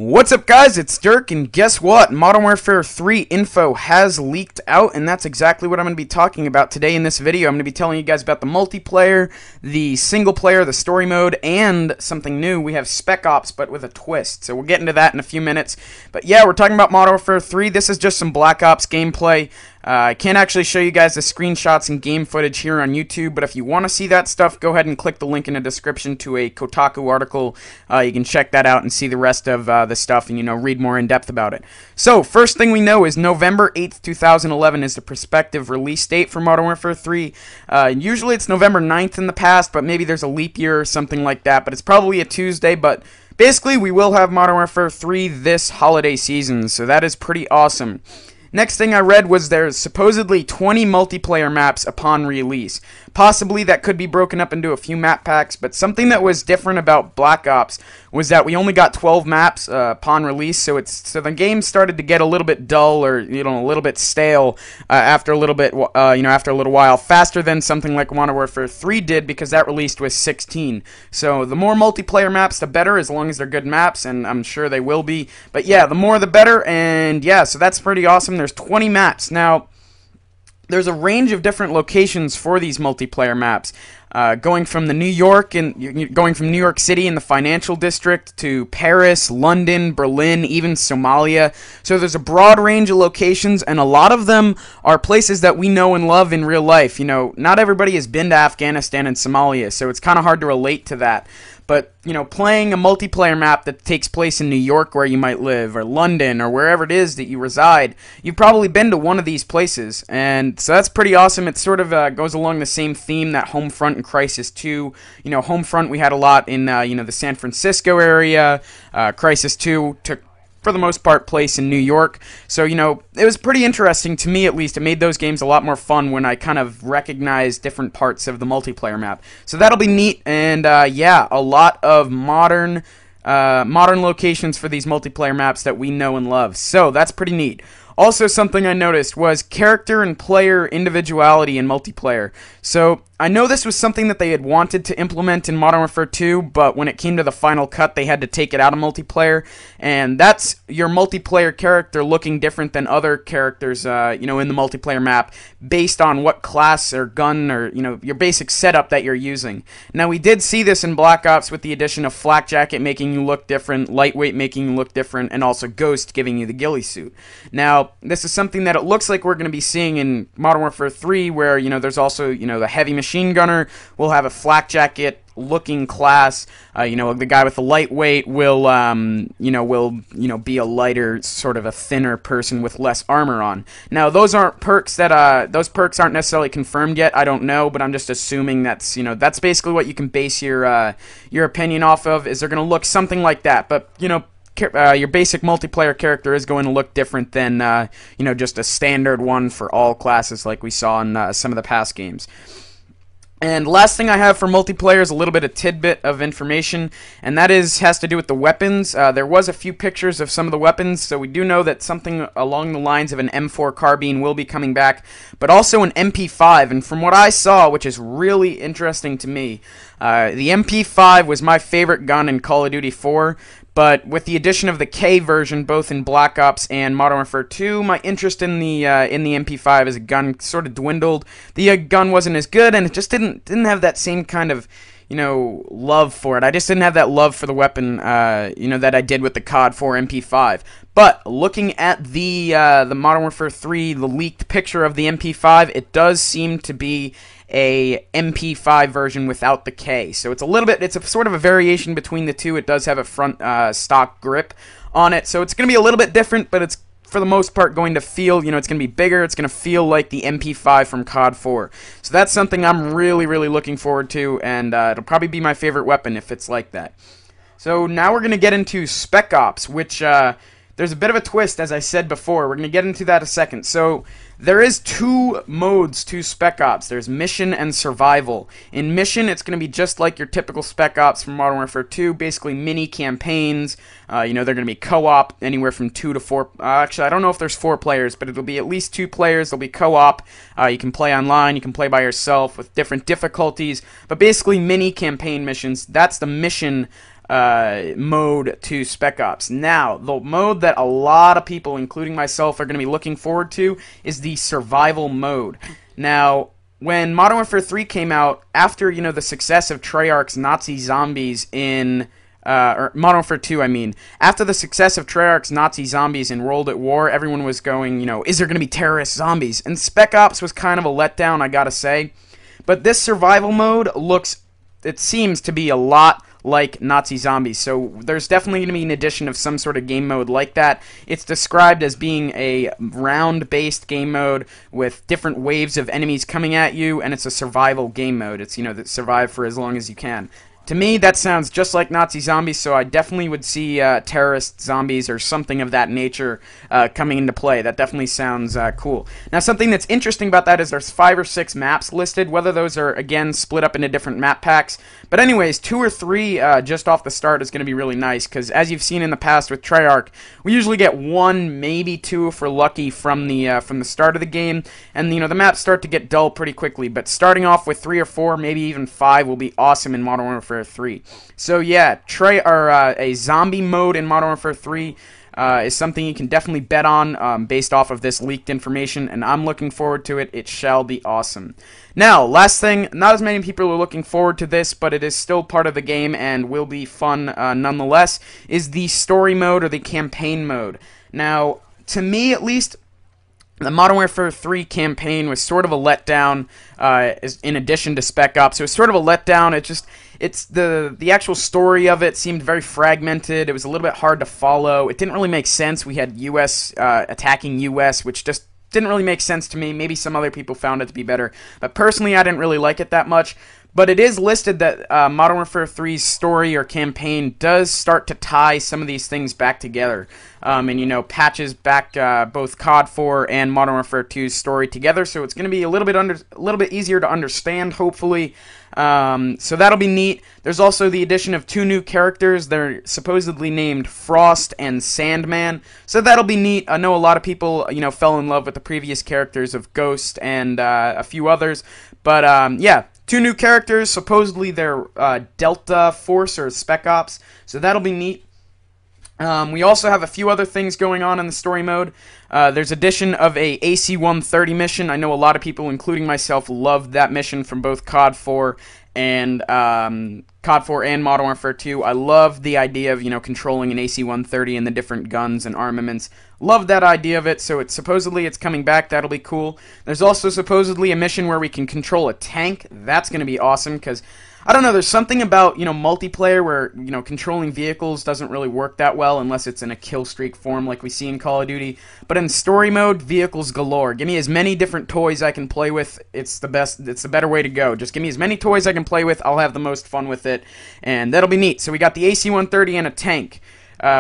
What's up, guys? It's Dirk, and guess what? Modern Warfare 3 info has leaked out, and that's exactly what I'm going to be talking about today in this video. I'm going to be telling you guys about the multiplayer, the single player, the story mode, and something new. We have Spec Ops, but with a twist. So we'll get into that in a few minutes. But yeah, we're talking about Modern Warfare 3. This is just some Black Ops gameplay. I can't actually show you guys the screenshots and game footage here on YouTube, but if you want to see that stuff, go ahead and click the link in the description to a Kotaku article. You can check that out and see the rest of the stuff and, read more in depth about it. So, first thing we know is November 8th, 2011 is the prospective release date for Modern Warfare 3. Usually it's November 9th in the past, but maybe there's a leap year or something like that, but it's probably a Tuesday, but basically we will have Modern Warfare 3 this holiday season, so that is pretty awesome. Next thing I read was there's supposedly 20 multiplayer maps upon release. Possibly that could be broken up into a few map packs, but something that was different about Black Ops was that we only got 12 maps upon release, so the game started to get a little bit dull or a little bit stale after a little bit after a little while, faster than something like Modern Warfare 3 did, because that released with 16. So the more multiplayer maps, the better, as long as they're good maps, and I'm sure they will be. But yeah, the more the better, and yeah, so that's pretty awesome. There's 20 maps. Now, there's a range of different locations for these multiplayer maps, going from New York City in the financial district to Paris, London, Berlin, even Somalia. So there's a broad range of locations, and a lot of them are places that we know and love in real life. Not everybody has been to Afghanistan and Somalia, so it's kind of hard to relate to that. But, playing a multiplayer map that takes place in New York where you might live, or London, or wherever it is that you reside, you've probably been to one of these places. And so that's pretty awesome. It sort of goes along the same theme that Homefront and Crisis 2. Homefront we had a lot in, the San Francisco area. Crisis 2 took, for the most part, place in New York. So, it was pretty interesting to me, at least. It made those games a lot more fun when I kind of recognized different parts of the multiplayer map. So that'll be neat, and yeah, a lot of modern locations for these multiplayer maps that we know and love. So that's pretty neat. Also, something I noticed was character and player individuality in multiplayer. So, I know this was something that they had wanted to implement in Modern Warfare 2, but when it came to the final cut, they had to take it out of multiplayer, and that's your multiplayer character looking different than other characters, in the multiplayer map, based on what class or gun or, your basic setup that you're using. Now, we did see this in Black Ops with the addition of Flak Jacket making you look different, Lightweight making you look different, and also Ghost giving you the ghillie suit. Now, this is something that it looks like we're going to be seeing in Modern Warfare 3, where, there's also, the heavy machine gunner will have a Flak Jacket looking class. The guy with the lightweight will be a lighter, sort of a thinner person with less armor on. Now, those aren't perks that those perks aren't necessarily confirmed yet. I don't know, but I'm just assuming that's that's basically what you can base your opinion off of. Is they're going to look something like that, but your basic multiplayer character is going to look different than just a standard one for all classes like we saw in some of the past games. And last thing I have for multiplayer is a little bit of tidbit of information, and that has to do with the weapons. There was a few pictures of some of the weapons, so we do know that something along the lines of an M4 carbine will be coming back, but also an MP5. And from what I saw, which is really interesting to me, the MP5 was my favorite gun in Call of Duty 4. But with the addition of the K version, both in Black Ops and Modern Warfare 2, my interest in the MP5 as a gun sort of dwindled. The gun wasn't as good, and it just didn't have that same kind of love for it. I just didn't have that love for the weapon that I did with the COD 4 MP5. But looking at the Modern Warfare 3, the leaked picture of the MP5, it does seem to be a MP5 version without the K. So it's a sort of a variation between the two. It does have a front stock grip on it, so it's going to be a little bit different, but it's for the most part going to feel, it's going to be bigger. It's going to feel like the MP5 from COD 4. So that's something I'm really, really looking forward to, and it'll probably be my favorite weapon if it's like that. So now we're going to get into Spec Ops, which there's a bit of a twist, as I said before. We're going to get into that in a second. So there is two modes to Spec Ops. There's Mission and Survival. In Mission, it's going to be just like your typical Spec Ops from Modern Warfare 2, basically mini campaigns. They're going to be co-op, anywhere from 2 to 4. Actually, I don't know if there's 4 players, but it'll be at least 2 players. They'll be co-op. You can play online. You can play by yourself with different difficulties. But basically, mini campaign missions. That's the Mission mode to Spec Ops. Now, the mode that a lot of people, including myself, are going to be looking forward to is the survival mode. Now, when Modern Warfare 3 came out, after, you know, the success of Treyarch's Nazi Zombies in or Modern Warfare 2, I mean. After the success of Treyarch's Nazi Zombies in World at War, everyone was going, you know, is there going to be terrorist zombies? And Spec Ops was kind of a letdown, I gotta say. But this survival mode it seems to be a lot like Nazi Zombies, so there's definitely going to be an addition of some sort of game mode like that. It's described as being a round-based game mode with different waves of enemies coming at you, and it's a survival game mode. It's, you know, that survive for as long as you can. To me, that sounds just like Nazi Zombies, so I definitely would see terrorist zombies or something of that nature coming into play. That definitely sounds cool. Now, something that's interesting about that is there's 5 or 6 maps listed, whether those are, again, split up into different map packs. But anyways, 2 or 3 just off the start is going to be really nice, because as you've seen in the past with Treyarch, we usually get 1, maybe 2 if we're lucky from the start of the game, and, you know, the maps start to get dull pretty quickly, but starting off with 3 or 4, maybe even 5 will be awesome in Modern Warfare 3. So yeah, a zombie mode in Modern Warfare 3 is something you can definitely bet on based off of this leaked information, and I'm looking forward to it. It shall be awesome. Now, last thing, not as many people are looking forward to this, but it is still part of the game and will be fun nonetheless, is the story mode or the campaign mode. Now, to me at least, the Modern Warfare 3 campaign was sort of a letdown, in addition to Spec Ops. It was sort of a letdown. It's the actual story of it seemed very fragmented. It was a little bit hard to follow. It didn't really make sense. We had U.S. Attacking U.S., which just didn't really make sense to me. Maybe some other people found it to be better, but personally, I didn't really like it that much. But it is listed that Modern Warfare 3's story or campaign does start to tie some of these things back together, and, you know, patches back both COD 4 and Modern Warfare 2's story together. So it's going to be a little bit easier to understand, hopefully. So that'll be neat. There's also the addition of 2 new characters. They're supposedly named Frost and Sandman. So that'll be neat. I know a lot of people, you know, fell in love with the previous characters of Ghost and a few others. But yeah. 2 new characters, supposedly they're Delta Force or Spec Ops, so that'll be neat. We also have a few other things going on in the story mode. There's addition of a AC-130 mission. I know a lot of people, including myself, loved that mission from both COD 4 and Modern Warfare 2. I love the idea of, you know, controlling an AC-130 and the different guns and armaments. Love that idea of it, so supposedly it's coming back. That'll be cool. There's also supposedly a mission where we can control a tank. That's going to be awesome, because I don't know, there's something about, you know, multiplayer where, you know, controlling vehicles doesn't really work that well unless it's in a kill streak form like we see in Call of Duty. But in story mode, vehicles galore. Give me as many different toys I can play with. It's the best. It's the better way to go. Just give me as many toys I can play with. I'll have the most fun with it, and that'll be neat. So we got the AC-130 and a tank.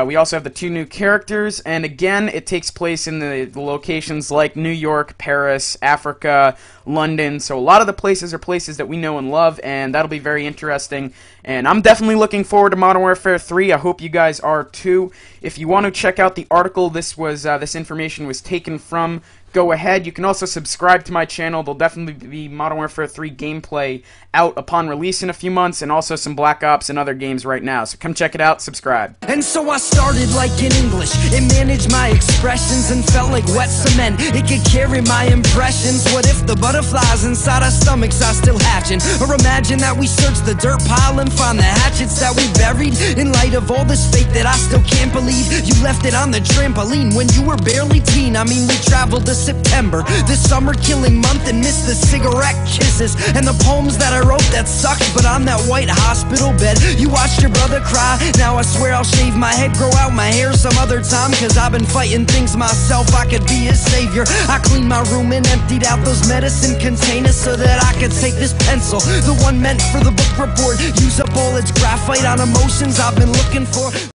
We also have the 2 new characters, and again, it takes place in the locations like New York, Paris, Africa, London, so a lot of the places are places that we know and love, and that'll be very interesting, and I'm definitely looking forward to Modern Warfare 3. I hope you guys are too. If you want to check out the article this information was taken from, go ahead. You can also subscribe to my channel. There'll definitely be Modern Warfare 3 gameplay out upon release in a few months, and also some Black Ops and other games right now. So come check it out, subscribe. And so I started like in English. It managed my expressions and felt like wet cement. It could carry my impressions. What if the butterflies inside our stomachs are still hatching? Or imagine that we search the dirt pile and find the hatchets that we buried. In light of all this fate that I still can't believe, you left it on the trampoline when you were barely teen. I mean, we traveled to September, this summer killing month, and missed the cigarette kisses and the poems that I wrote that sucked. But on that white hospital bed, you watched your brother cry. Now I swear I'll shave my head, grow out my hair some other time, cause I've been fighting things myself. I could be his savior. I cleaned my room and emptied out those medicine containers so that I could take this pencil, the one meant for the book report, use up all its graphite on emotions I've been looking for.